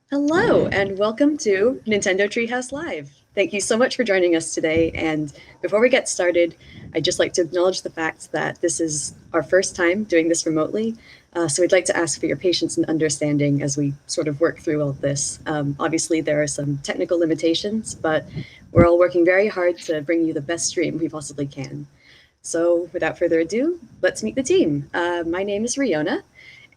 Hello, and welcome to Nintendo Treehouse Live. Thank you so much for joining us today. And before we get started, I'd just like to acknowledge the fact that this is our first time doing this remotely. So we'd like to ask for your patience and understanding as we sort of work through all of this. Obviously, there are some technical limitations, but we're all working very hard to bring you the best stream we possibly can. So without further ado, let's meet the team. My name is Riona,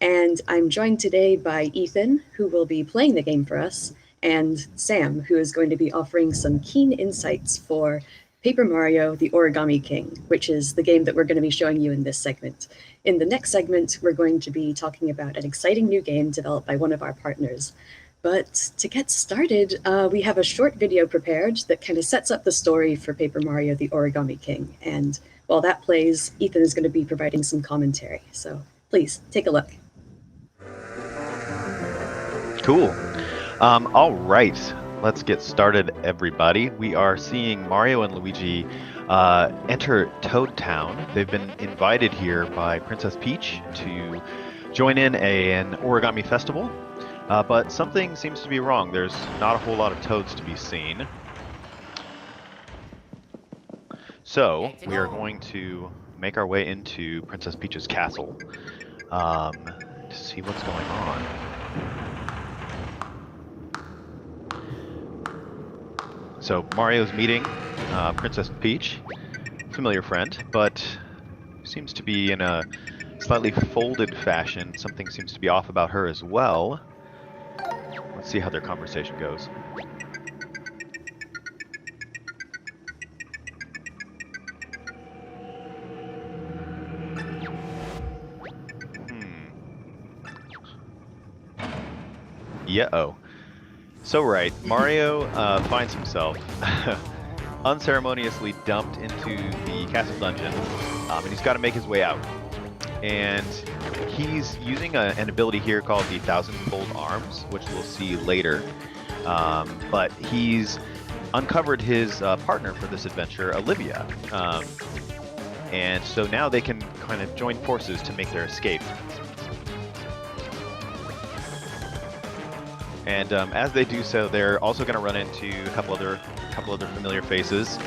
and I'm joined today by Ethan, who will be playing the game for us, and Sam, who is going to be offering some keen insights for Paper Mario, the Origami King, which is the game that we're going to be showing you in this segment. In the next segment, we're going to be talking about an exciting new game developed by one of our partners. But to get started, we have a short video prepared that kind of sets up the story for Paper Mario, the Origami King. And while that plays, Ethan is going to be providing some commentary. So please take a look. Cool. All right, let's get started, everybody. We are seeing Mario and Luigi enter Toad Town. They've been invited here by Princess Peach to join in an origami festival, but something seems to be wrong. There's not a whole lot of toads to be seen. So we are going to make our way into Princess Peach's castle to see what's going on. So Mario's meeting Princess Peach, familiar friend, but seems to be in a slightly folded fashion. Something seems to be off about her as well. Let's see how their conversation goes. Yeah-oh. So right, Mario finds himself unceremoniously dumped into the castle dungeon, and he's got to make his way out. And he's using an ability here called the Thousand-Fold Arms, which we'll see later. But he's uncovered his partner for this adventure, Olivia. And so now they can kind of join forces to make their escape. And as they do so, they're also going to run into a couple other familiar faces.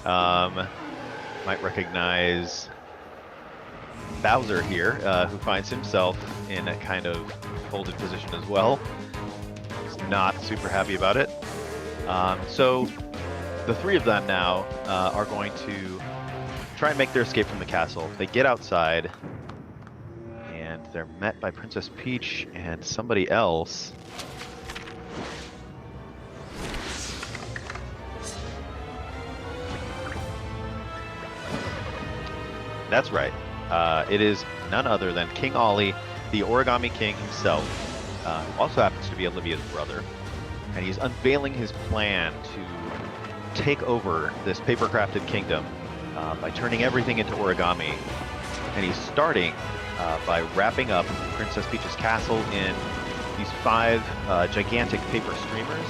Might recognize Bowser here, who finds himself in a kind of folded position as well. He's not super happy about it. So the three of them now are going to try and make their escape from the castle. They get outside, and they're met by Princess Peach and somebody else. That's right. It is none other than King Ollie, the Origami King himself, who also happens to be Olivia's brother. And he's unveiling his plan to take over this paper-crafted kingdom by turning everything into origami. And he's starting by wrapping up Princess Peach's castle in these 5 gigantic paper streamers,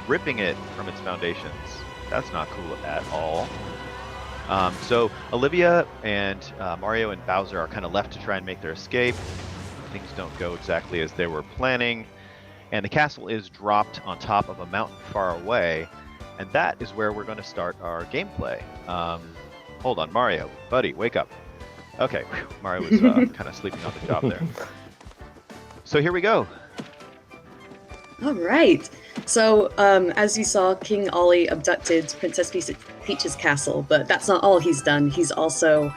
ripping it from its foundations. That's not cool at all. So Olivia and Mario and Bowser are kind of left to try and make their escape. Things don't go exactly as they were planning, and the castle is dropped on top of a mountain far away, and that is where we're going to start our gameplay. Hold on, Mario, buddy, wake up. Okay, Mario was kind of sleeping on the job there. So here we go. All right. So, as you saw, King Ollie abducted Princess Peach's castle, but that's not all he's done. He's also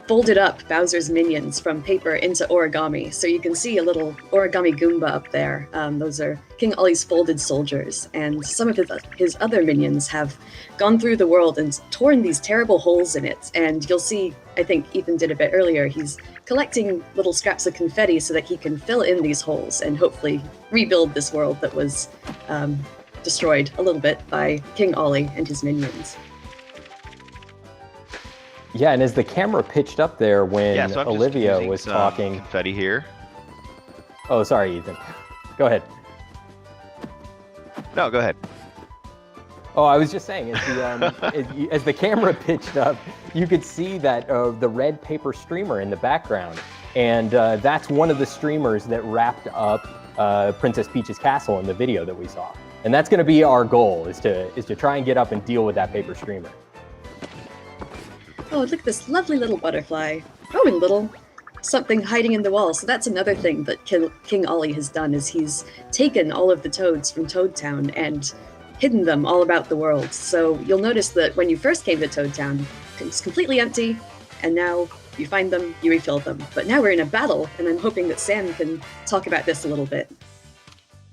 folded up Bowser's minions from paper into origami. So you can see a little origami Goomba up there. Those are King Ollie's folded soldiers, and some of his other minions have gone through the world and torn these terrible holes in it. And you'll see, I think Ethan did a bit earlier, he's collecting little scraps of confetti so that he can fill in these holes and hopefully rebuild this world that was destroyed a little bit by King Ollie and his minions. Yeah, and as the camera pitched up there when so Olivia was talking... confetti here. Oh, sorry, Ethan. Go ahead. No, go ahead. Oh, I was just saying, as the camera pitched up, you could see that the red paper streamer in the background. And that's one of the streamers that wrapped up Princess Peach's castle in the video that we saw. And that's going to be our goal, is to try and get up and deal with that paper streamer. Oh, look at this lovely little butterfly. Oh, and little something hiding in the wall. So that's another thing that King Ollie has done, is he's taken all of the toads from Toad Town and hidden them all about the world. So you'll notice that when you first came to Toad Town, it's completely empty, and now you find them, you refill them. But now we're in a battle, and I'm hoping that Sam can talk about this a little bit.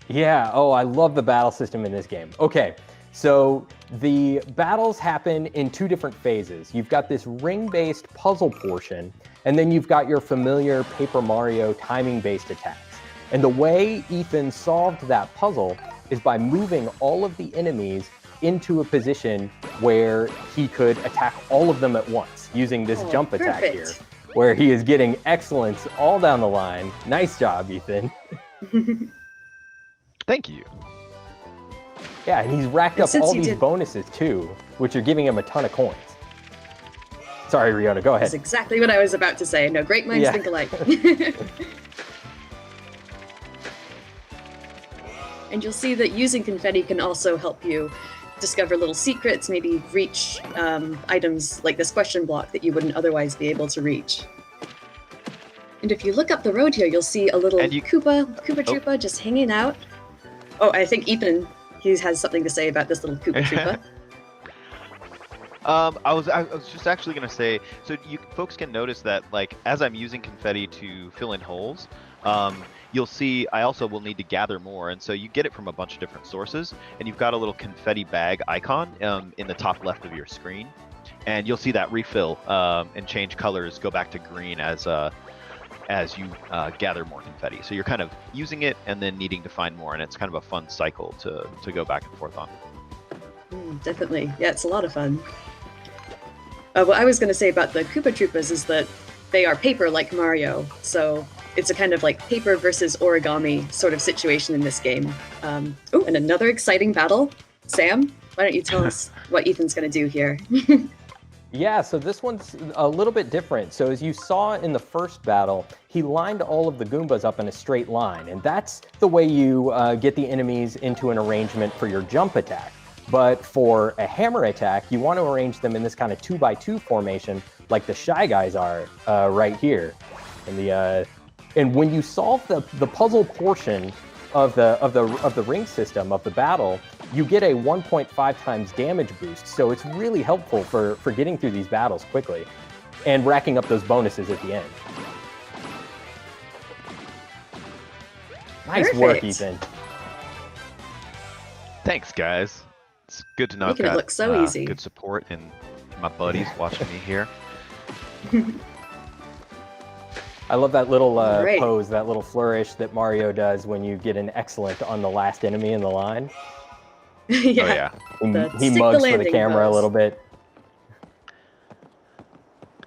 Yeah, oh, I love the battle system in this game. Okay, so the battles happen in two different phases. You've got this ring-based puzzle portion, and then you've got your familiar Paper Mario timing-based attacks. And the way Ethan solved that puzzle is by moving all of the enemies into a position where he could attack all of them at once using this jump attack here, where he is getting excellence all down the line. Nice job, Ethan. Thank you. Yeah, and he's racked up all these bonuses too, which are giving him a ton of coins. Sorry, Riona, go ahead. That's exactly what I was about to say. No, great minds think alike. And you'll see that using confetti can also help you discover little secrets, maybe reach items like this question block that you wouldn't otherwise be able to reach. And if you look up the road here, you'll see a little Koopa Troopa just hanging out. Oh, I think Ethan, he has something to say about this little Koopa Troopa. I was just actually gonna say, so you folks can notice that, like, as I'm using confetti to fill in holes, you'll see I also will need to gather more, and so you get it from a bunch of different sources, and you've got a little confetti bag icon in the top left of your screen, and you'll see that refill and change colors, go back to green as you gather more confetti. So you're kind of using it and then needing to find more, and it's kind of a fun cycle to go back and forth on. Definitely. Yeah, it's a lot of fun. What I was going to say about the Koopa Troopas is that they are paper like Mario, so it's a kind of like paper versus origami sort of situation in this game. Oh, and another exciting battle. Sam, why don't you tell us what Ethan's going to do here? Yeah, so this one's a little bit different. So as you saw in the first battle, he lined all of the Goombas up in a straight line, and that's the way you get the enemies into an arrangement for your jump attack. But for a hammer attack, you want to arrange them in this kind of 2x2 formation, like the Shy Guys are right here. And when you solve the puzzle portion of the ring system of the battle, you get a 1.5 times damage boost. So it's really helpful for getting through these battles quickly and racking up those bonuses at the end. Nice work, Ethan. Thanks, guys. It's good to know Making it look so easy. Good support and my buddies watching me here. I love that little pose, that little flourish that Mario does when you get an excellent on the last enemy in the line. Yeah. Oh, yeah. He mugs for the camera a little bit.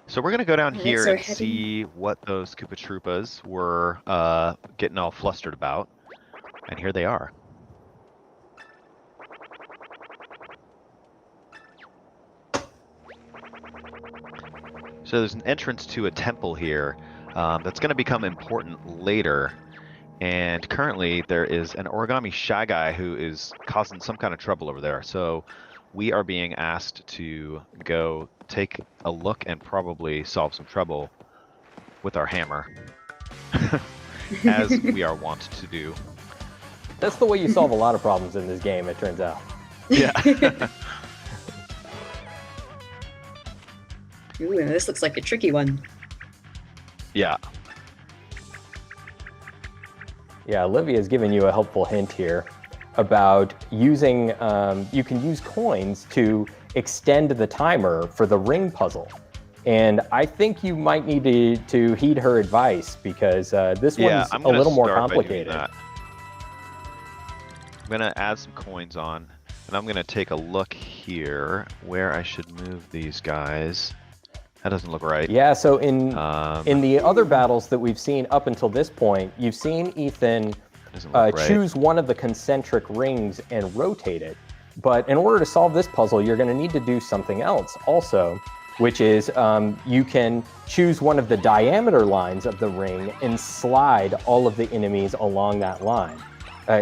So we're going to go down here and see what those Koopa Troopas were getting all flustered about. And here they are. So there's an entrance to a temple here that's going to become important later. And currently there is an Origami Shy Guy who is causing some kind of trouble over there. So we are being asked to go take a look and probably solve some trouble with our hammer, as we are wont to do. That's the way you solve a lot of problems in this game, it turns out. Yeah. Ooh, this looks like a tricky one. Yeah. Yeah, Olivia's given you a helpful hint here about using, you can use coins to extend the timer for the ring puzzle. And I think you might need to heed her advice because this one's a little more complicated. I'm gonna add some coins on, and I'm gonna take a look here where I should move these guys. That doesn't look right. Yeah, so in the other battles that we've seen up until this point, you've seen Ethan choose one of the concentric rings and rotate it. But in order to solve this puzzle, you're going to need to do something else also. which is you can choose one of the diameter lines of the ring and slide all of the enemies along that line.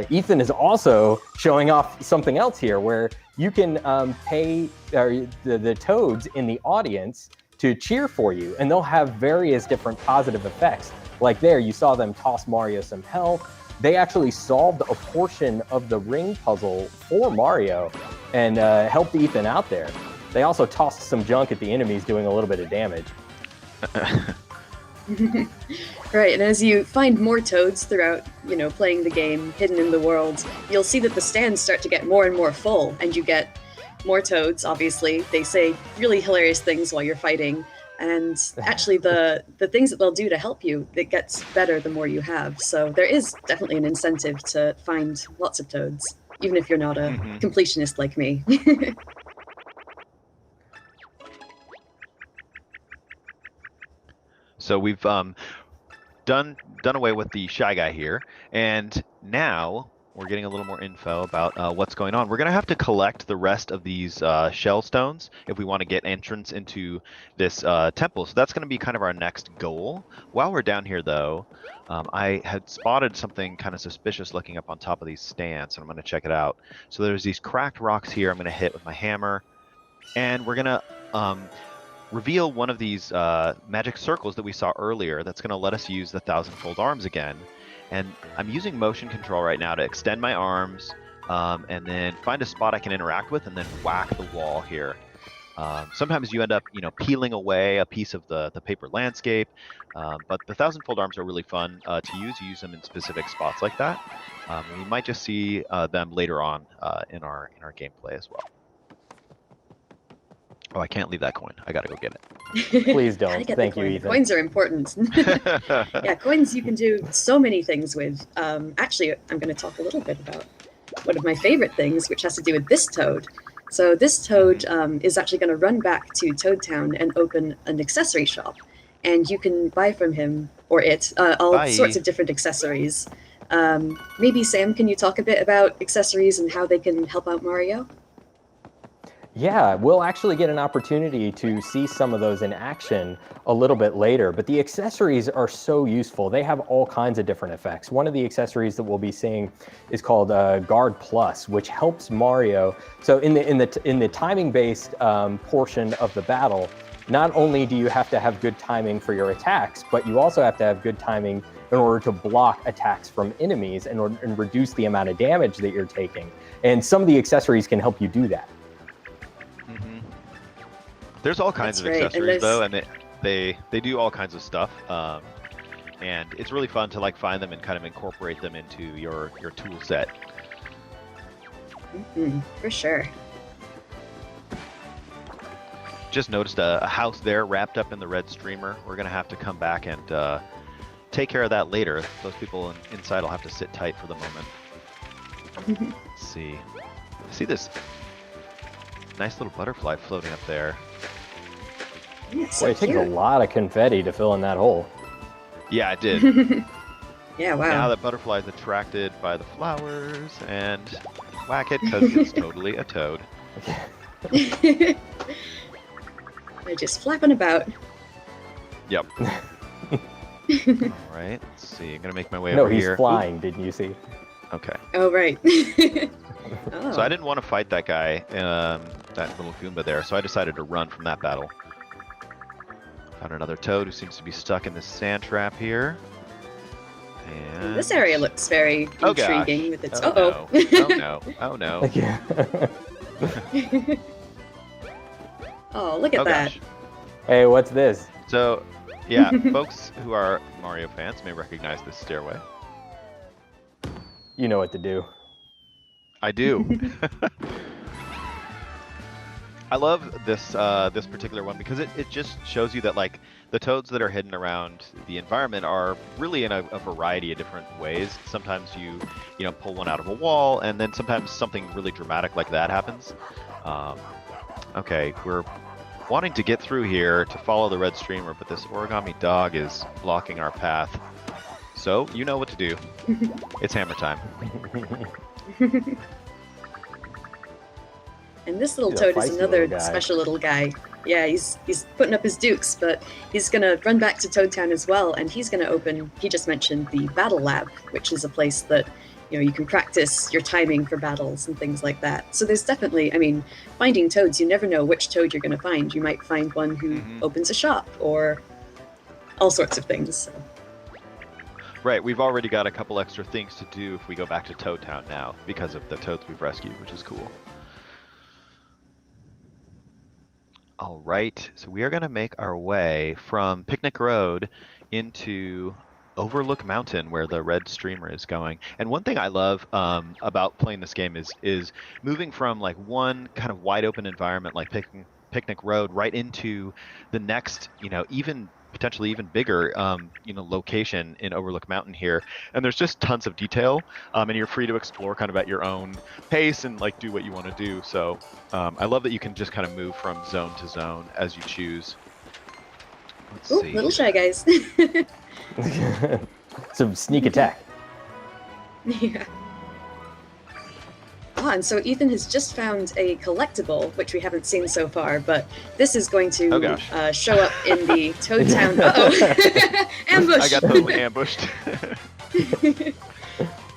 Ethan is also showing off something else here, where you can pay the toads in the audience to cheer for you, and they'll have various different positive effects. Like there, you saw them toss Mario some health. They actually solved a portion of the ring puzzle for Mario and helped Ethan out there. They also tossed some junk at the enemies, doing a little bit of damage. Right, and as you find more toads throughout, playing the game, hidden in the world, you'll see that the stands start to get more and more full, and you get more toads, obviously. They say really hilarious things while you're fighting, and actually the things that they'll do to help you, it gets better the more you have. So there is definitely an incentive to find lots of toads, even if you're not a completionist like me. So we've done away with the shy guy here, and now we're getting a little more info about what's going on. We're going to have to collect the rest of these shell stones if we want to get entrance into this temple. So that's going to be kind of our next goal. While we're down here, though, I had spotted something kind of suspicious looking up on top of these stands, and I'm going to check it out. So there's these cracked rocks here I'm going to hit with my hammer, and we're going to reveal one of these magic circles that we saw earlier that's going to let us use the thousand-fold arms again. And I'm using motion control right now to extend my arms and then find a spot I can interact with and then whack the wall here. Sometimes you end up, peeling away a piece of the paper landscape, but the thousand-fold arms are really fun to use. You use them in specific spots like that. And we might just see them later on in our gameplay as well. Oh, I can't leave that coin. I gotta go get it. Please don't. Thank you, Ethan. Coins are important. Yeah, coins you can do so many things with. Actually, I'm going to talk a little bit about one of my favorite things, which has to do with this toad. So this toad is actually going to run back to Toad Town and open an accessory shop. And you can buy from him, or it, all sorts of different accessories. Maybe, Sam, can you talk a bit about accessories and how they can help out Mario? Yeah, we'll actually get an opportunity to see some of those in action a little bit later, but the accessories are so useful. They have all kinds of different effects. One of the accessories that we'll be seeing is called Guard Plus, which helps Mario. So in the timing-based portion of the battle, not only do you have to have good timing for your attacks, but you also have to have good timing in order to block attacks from enemies and reduce the amount of damage that you're taking. And some of the accessories can help you do that. There's all kinds of accessories though, and they do all kinds of stuff, and it's really fun to find them and kind of incorporate them into your tool set. For sure. Just noticed a house there wrapped up in the red streamer. We're gonna have to come back and take care of that later. Those people inside will have to sit tight for the moment. Let's see. See this nice little butterfly floating up there. Boy, it takes a lot of confetti to fill in that hole. Yeah, it did. Yeah, wow. Now the butterfly is attracted by the flowers and whack it because it's totally a toad. They're just flapping about. Yep. All right, let's see. I'm gonna make my way over here. No, he's flying. Didn't you see? Okay. Oh, right. So I didn't want to fight that guy, that little Goomba there, so I decided to run from that battle. Found another toad who seems to be stuck in this sand trap here. And This area looks very intriguing with its. No. Oh no! Oh no! Oh, look at that! Gosh. Hey, what's this? So, yeah, folks who are Mario fans may recognize this stairway. You know what to do. I do. I love this this particular one because it just shows you that the toads that are hidden around the environment are really in a variety of different ways. Sometimes you pull one out of a wall, and then sometimes something really dramatic like that happens. Okay, we're wanting to get through here to follow the red streamer, but this origami dog is blocking our path. So you know what to do. It's hammer time. And this little toad is another special little guy. Yeah, he's putting up his dukes, but he's gonna run back to Toad Town as well, and he's gonna open. He just mentioned the Battle Lab, which is a place that you can practice your timing for battles and things like that. So there's definitely, I mean, finding toads, you never know which toad you're gonna find. You might find one who opens a shop or all sorts of things. So. Right, we've already got a couple extra things to do if we go back to Toad Town now because of the toads we've rescued, which is cool. All right, so we are going to make our way from Picnic Road into Overlook Mountain, where the red streamer is going. And one thing I love about playing this game is moving from like one kind of wide open environment like Picnic Road right into the next, even potentially even bigger, location in Overlook Mountain here. And there's just tons of detail, and you're free to explore kind of at your own pace and like do what you want to do. So I love that you can just kind of move from zone to zone as you choose. Let's see. Little Shy Guys. Some sneak attack. Yeah. And so Ethan has just found a collectible, which we haven't seen so far, but this is going to show up in the Toad Town. Uh-oh! Ambush! I got totally ambushed.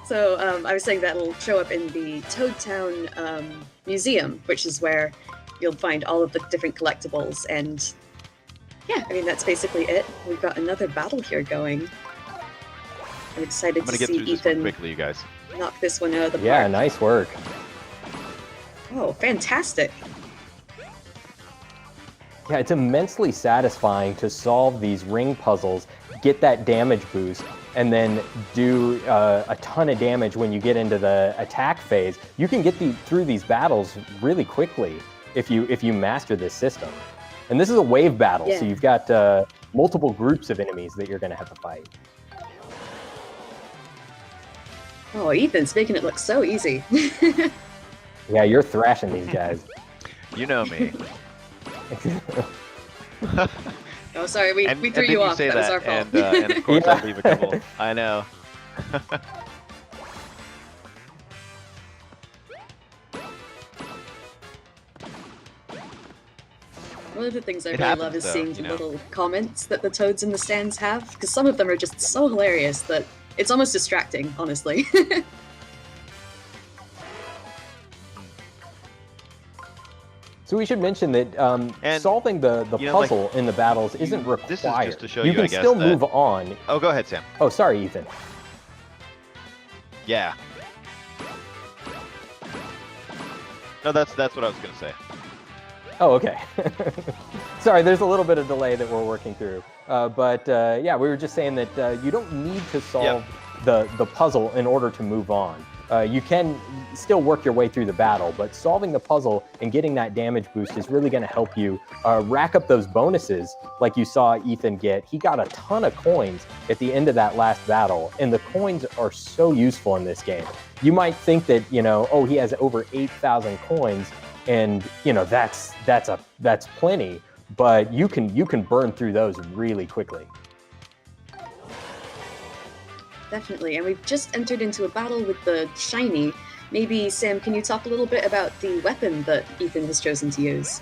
So I was saying that it'll show up in the Toad Town Museum, which is where you'll find all of the different collectibles. And yeah, I mean, that's basically it. We've got another battle here going. I'm excited to see Ethan quickly, you guys. Knock this one out of the park. Yeah, nice work. Oh, fantastic. Yeah, it's immensely satisfying to solve these ring puzzles, get that damage boost, and then do a ton of damage when you get into the attack phase. You can get through these battles really quickly if you master this system. And this is a wave battle, so you've got multiple groups of enemies that you're going to have to fight. Oh, Ethan's making it look so easy. Yeah, you're thrashing these guys. You know me. Oh, sorry, we threw you off. That was our fault. And of course I leave a couple. I know. One of the things I really love is seeing the little comments that the toads in the stands have, because some of them are just so hilarious that it's almost distracting, honestly. So we should mention that solving the puzzle in the battles isn't required. This is just to show you, can I guess, still move on. Oh, go ahead, Sam. Oh, sorry, Ethan. Yeah. No, that's what I was going to say. Oh, okay. Sorry, there's a little bit of delay that we're working through. Yeah, we were just saying that you don't need to solve the puzzle in order to move on. You can still work your way through the battle, but solving the puzzle and getting that damage boost is really going to help you rack up those bonuses like you saw Ethan get. He got a ton of coins at the end of that last battle, and the coins are so useful in this game. You might think that, he has over 8,000 coins, and that's plenty, but you can burn through those really quickly. Definitely, and we've just entered into a battle with the shiny. Maybe, Sam, can you talk a little bit about the weapon that Ethan has chosen to use?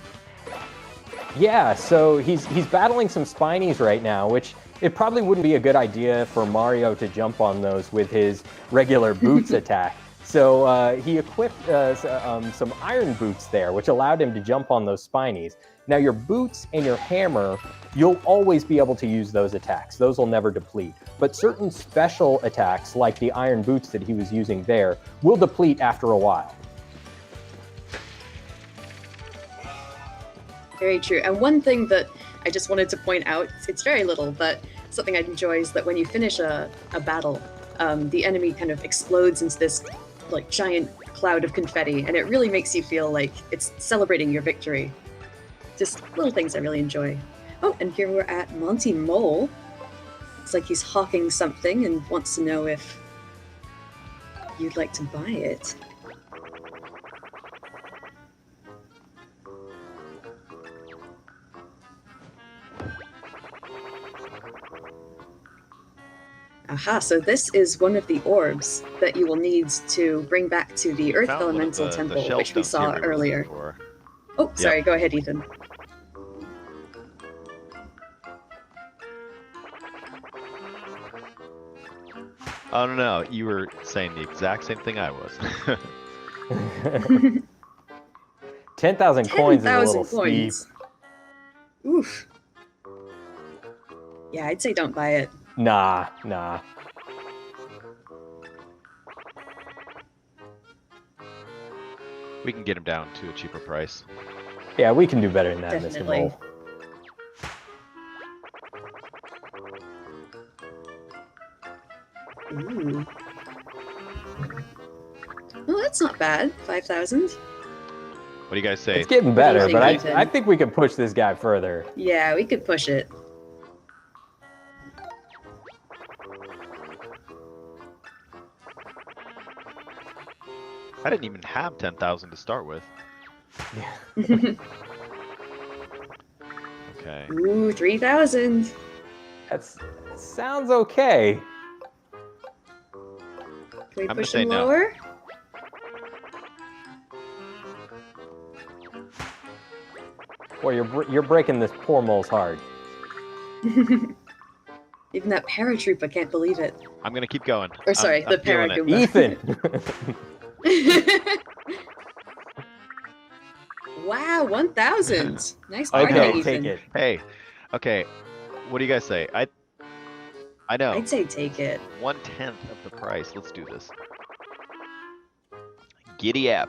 Yeah, so he's battling some spinies right now, which it probably wouldn't be a good idea for Mario to jump on those with his regular boots attack. So he equipped some iron boots there, which allowed him to jump on those spinies. Now your boots and your hammer, you'll always be able to use those attacks. Those will never deplete. But certain special attacks, like the iron boots that he was using there, will deplete after a while. Very true. And one thing that I just wanted to point out, it's very little, but something I enjoy is that when you finish a battle, the enemy kind of explodes into this like giant cloud of confetti, and it really makes you feel like it's celebrating your victory. Just little things I really enjoy. Oh, and here we're at Monty Mole. It's like he's hawking something and wants to know if you'd like to buy it. Aha, so this is one of the orbs that you will need to bring back to the Earth Elemental Temple, which we saw earlier. Oh, sorry, go ahead, Ethan. Oh no, you were saying the exact same thing I was. 10,000 coins is a little 10,000 steep. coins. Oof. Yeah, I'd say don't buy it. Nah. We can get him down to a cheaper price. Yeah, we can do better than that in this Definitely. roll. Ooh. Well, that's not bad. 5,000. What do you guys say? It's getting What do you better, think, but Ethan? I think we can push this guy further. Yeah, we could push it. I didn't even have 10,000 to start with. Okay. Ooh, 3,000. That sounds okay. Can we I'm push gonna say him no. lower? Boy, you're breaking this poor mole's heart. Even that paratrooper can't believe it. I'm gonna keep going. Or sorry, I'm the feeling it. Paragoomba. Ethan! Wow, 1,000. Nice party, Okay, Ethan. take it. Hey, okay. What do you guys say? I know. I'd say take it. 1/10 of the price. Let's do this. Giddy up.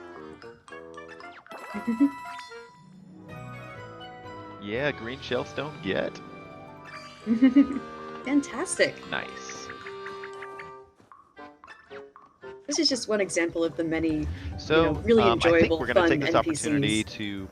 Yeah, green shellstone. Get. Fantastic. Nice. This is just one example of the many So, really I enjoyable, think we're gonna fun take this NPCs. opportunity to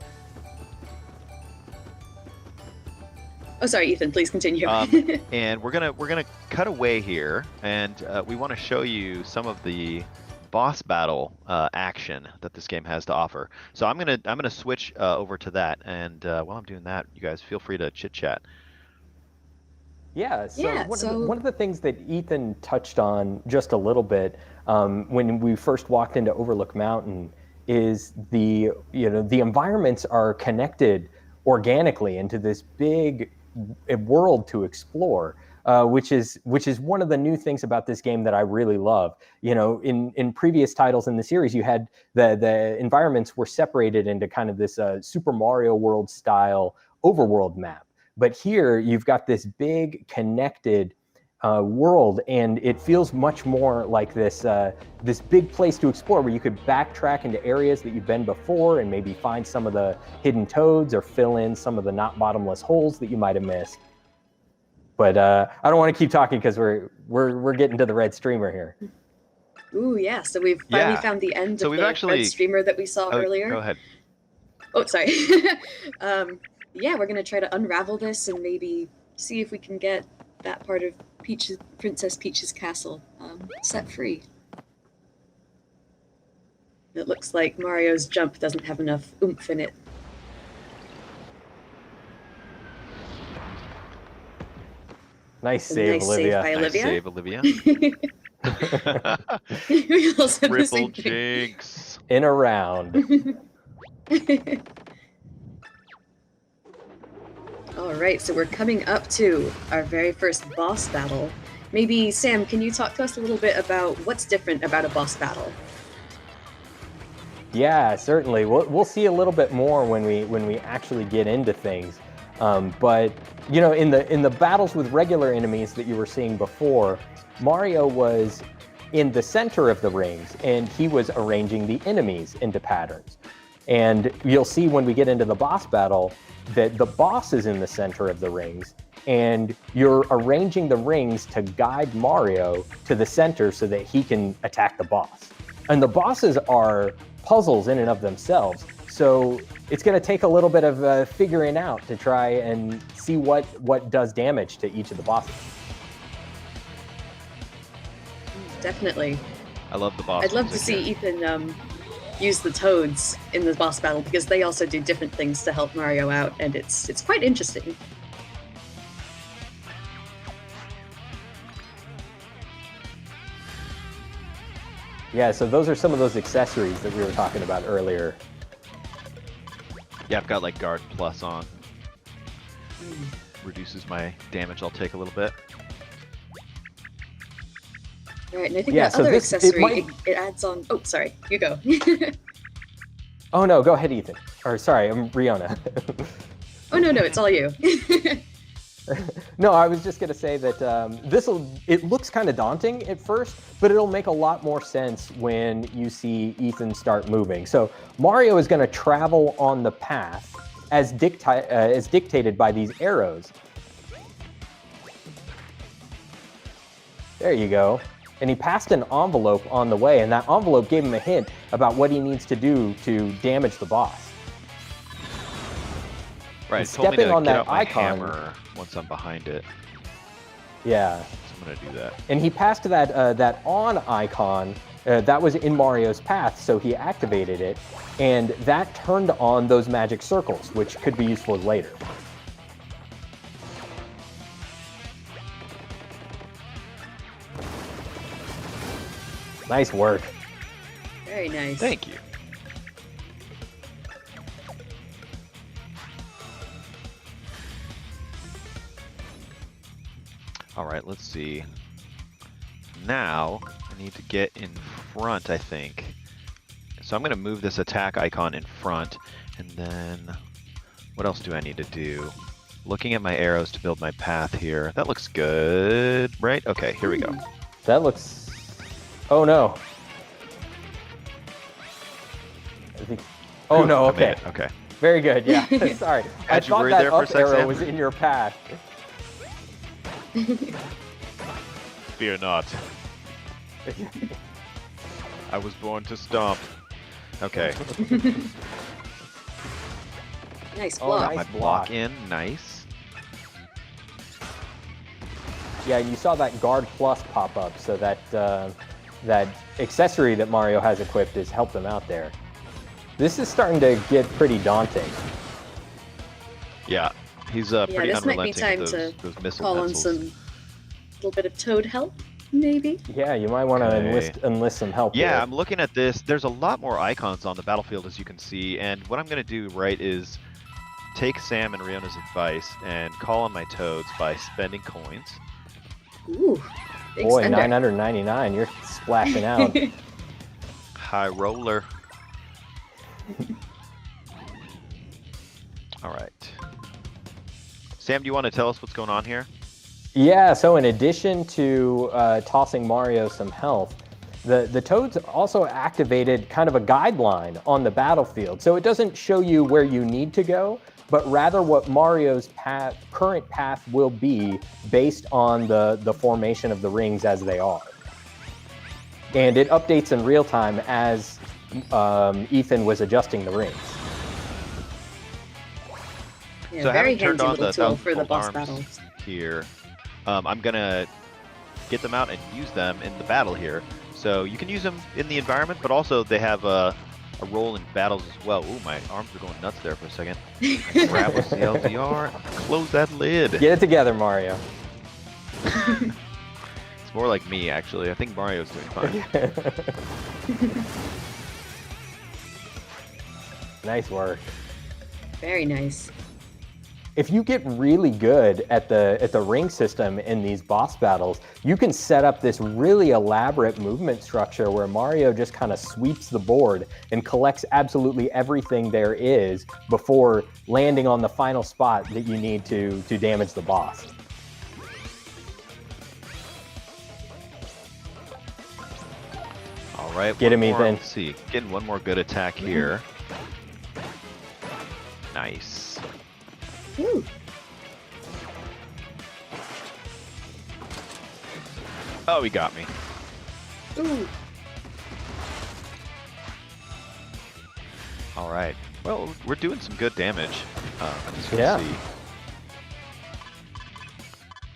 Oh, sorry, Ethan. Please continue. and we're gonna cut away here, and we want to show you some of the boss battle action that this game has to offer. So I'm gonna switch over to that, and while I'm doing that, you guys feel free to chit chat. Yeah, so, Yeah, one of the things that Ethan touched on just a little bit when we first walked into Overlook Mountain is the environments are connected organically into this big world to explore, which is one of the new things about this game that I really love. In previous titles in the series, you had the environments were separated into kind of this Super Mario World style overworld map. But here you've got this big connected world, and it feels much more like this big place to explore where you could backtrack into areas that you've been before and maybe find some of the hidden toads or fill in some of the not bottomless holes that you might have missed. But I don't want to keep talking because we're getting to the red streamer here. Ooh, yeah. So we've finally Yeah. found the end So of we've the actually- red streamer that we saw earlier. Go ahead. Oh, sorry. Yeah, we're gonna try to unravel this and maybe see if we can get that part of Princess Peach's castle set free. It looks like Mario's jump doesn't have enough oomph in it. Nice save, Nice Olivia. save by Nice Olivia. save, Olivia. We all said the Triple same thing. jinx. In a round. All right, so we're coming up to our very first boss battle. Maybe, Sam, can you talk to us a little bit about what's different about a boss battle? Yeah, certainly. We'll see a little bit more when we actually get into things. But in the battles with regular enemies that you were seeing before, Mario was in the center of the rings, and he was arranging the enemies into patterns. And you'll see when we get into the boss battle that the boss is in the center of the rings, and you're arranging the rings to guide Mario to the center so that he can attack the boss. And the bosses are puzzles in and of themselves, so it's going to take a little bit of figuring out to try and see what does damage to each of the bosses. Definitely. I love the boss. I'd love to music see here. Ethan use the toads in the boss battle because they also do different things to help Mario out, and it's quite interesting. Yeah, so those are some of those accessories that we were talking about earlier. Yeah, I've got like guard plus on. Reduces my damage I'll take a little bit. Right, and I think Yeah, that so other this- it accessory, might- it adds on. Oh, sorry, you go. Oh no, go ahead, Ethan. Or sorry, I'm Riona. Oh, no, it's all you. No, I was just gonna say that it looks kind of daunting at first, but it'll make a lot more sense when you see Ethan start moving. So Mario is gonna travel on the path as dictated by these arrows. There you go. And he passed an envelope on the way, and that envelope gave him a hint about what he needs to do to damage the boss. Right, And it told me stepping to on get that out my icon- hammer once I'm behind it. Yeah. So I'm gonna do that. And he passed that on icon that was in Mario's path, so he activated it, and that turned on those magic circles, which could be useful later. Nice work. Very nice. Thank you. All right, let's see. Now I need to get in front, I think. So I'm going to move this attack icon in front, and then what else do I need to do? Looking at my arrows to build my path here. That looks good, right? Okay, here we go. That looks... Oh no. I think... Oh Ooh, no, I made okay. it, okay. Very good, yeah. Sorry. I Had you thought worried that there for a up sec, arrow Sam? was in your path. Fear not. I was born to stomp. Okay. Nice Oh, block. nice. My block in, nice. Yeah, you saw that Guard Plus pop up, so that that accessory that Mario has equipped has helped him out there. This is starting to get pretty daunting. Yeah, he's pretty this might be unrelenting time with to those missile call on missiles. some little bit of Toad help, maybe. Yeah, you might want to Okay. enlist some help. Yeah, here. I'm looking at this. There's a lot more icons on the battlefield, as you can see, and what I'm going to do, right, is take Sam and Riona's advice and call on my toads by spending coins. Ooh, big Boy, spender. 999. You're splashing out. High roller. All right. Sam, do you want to tell us what's going on here? Yeah, so in addition to tossing Mario some health, the Toads also activated kind of a guideline on the battlefield. So it doesn't show you where you need to go, but rather what Mario's current path will be based on the formation of the rings as they are. And it updates in real time as Ethan was adjusting the rings. Yeah, So very having turned handy on little the tool for the thousand-fold boss arms battles. here, I'm gonna get them out and use them in the battle here. So you can use them in the environment, but also they have a role in battles as well. Ooh, my arms are going nuts there for a second. I grab with the LDR, close that lid. Get it together, Mario. It's more like me, actually. I think Mario's doing fine. Nice work. Very nice. If you get really good at the ring system in these boss battles, you can set up this really elaborate movement structure where Mario just kind of sweeps the board and collects absolutely everything there is before landing on the final spot that you need to damage the boss. All right, Get one him, more- Ethan. Let's see, getting one more good attack here. Nice. Ooh. Oh, he got me. Ooh. All right. Well, we're doing some good damage. As you Yeah. can see.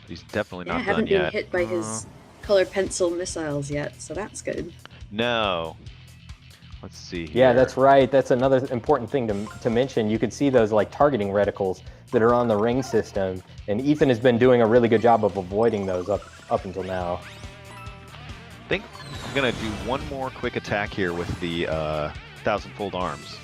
He's definitely Yeah, not haven't done been yet. hit by his color pencil missiles yet, so that's good. No. Let's see. Yeah, here. that's right. That's another important thing to mention. You can see those like targeting reticles that are on the ring system, and Ethan has been doing a really good job of avoiding those up until now. I think I'm gonna do one more quick attack here with the thousand-fold arms.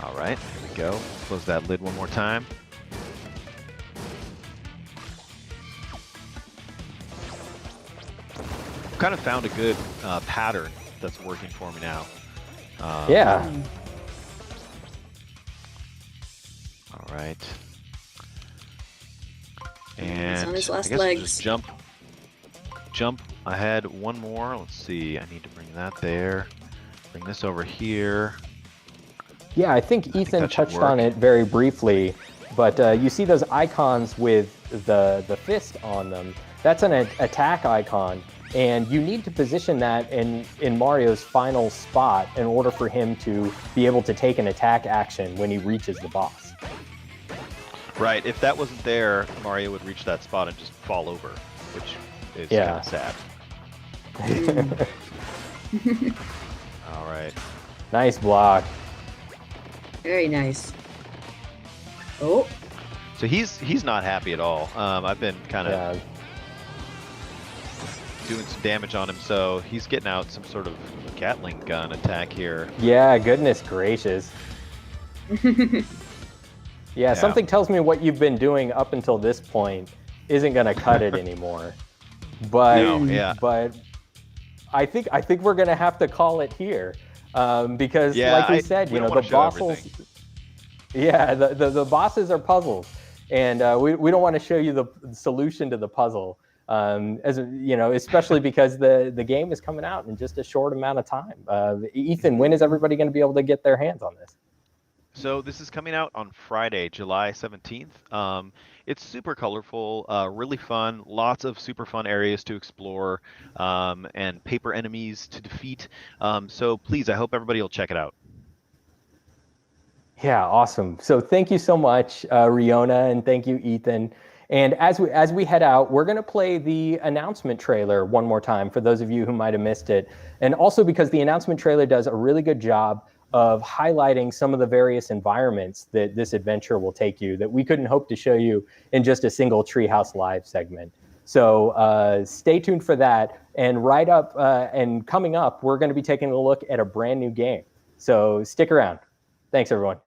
All right, here we go. Close that lid one more time. kind of found a good pattern that's working for me now. Yeah. All right. He's And on his I last guess we'll legs. just jump ahead one more. Let's see. I need to bring that there. Bring this over here. Yeah, I think Ethan that should touched on work. it very briefly, but you see those icons with the fist on them. That's an attack icon, and you need to position that in Mario's final spot in order for him to be able to take an attack action when he reaches the boss. Right. If that wasn't there, Mario would reach that spot and just fall over, which is kind of sad. All right. Nice block. Very nice. Oh, So he's not happy at all. I've been kind of doing some damage on him, so he's getting out some sort of Gatling gun attack here. Yeah, goodness gracious. Yeah, something tells me what you've been doing up until this point isn't going to cut it anymore. But but I think we're going to have to call it here because, like we said, you know, the bosses. Yeah, the bosses are puzzles, and we don't want to show you the solution to the puzzle. As you know, especially because the game is coming out in just a short amount of time. Ethan, when is everybody going to be able to get their hands on this? So this is coming out on Friday, July 17th. It's super colorful, really fun, lots of super fun areas to explore, and paper enemies to defeat. So please, I hope everybody will check it out. Yeah, awesome. So thank you so much, Riona, and thank you, Ethan. And as we head out, we're going to play the announcement trailer one more time for those of you who might have missed it. And also because the announcement trailer does a really good job of highlighting some of the various environments that this adventure will take you that we couldn't hope to show you in just a single Treehouse Live segment. So stay tuned for that. And right up and coming up, we're going to be taking a look at a brand new game. So stick around. Thanks, everyone.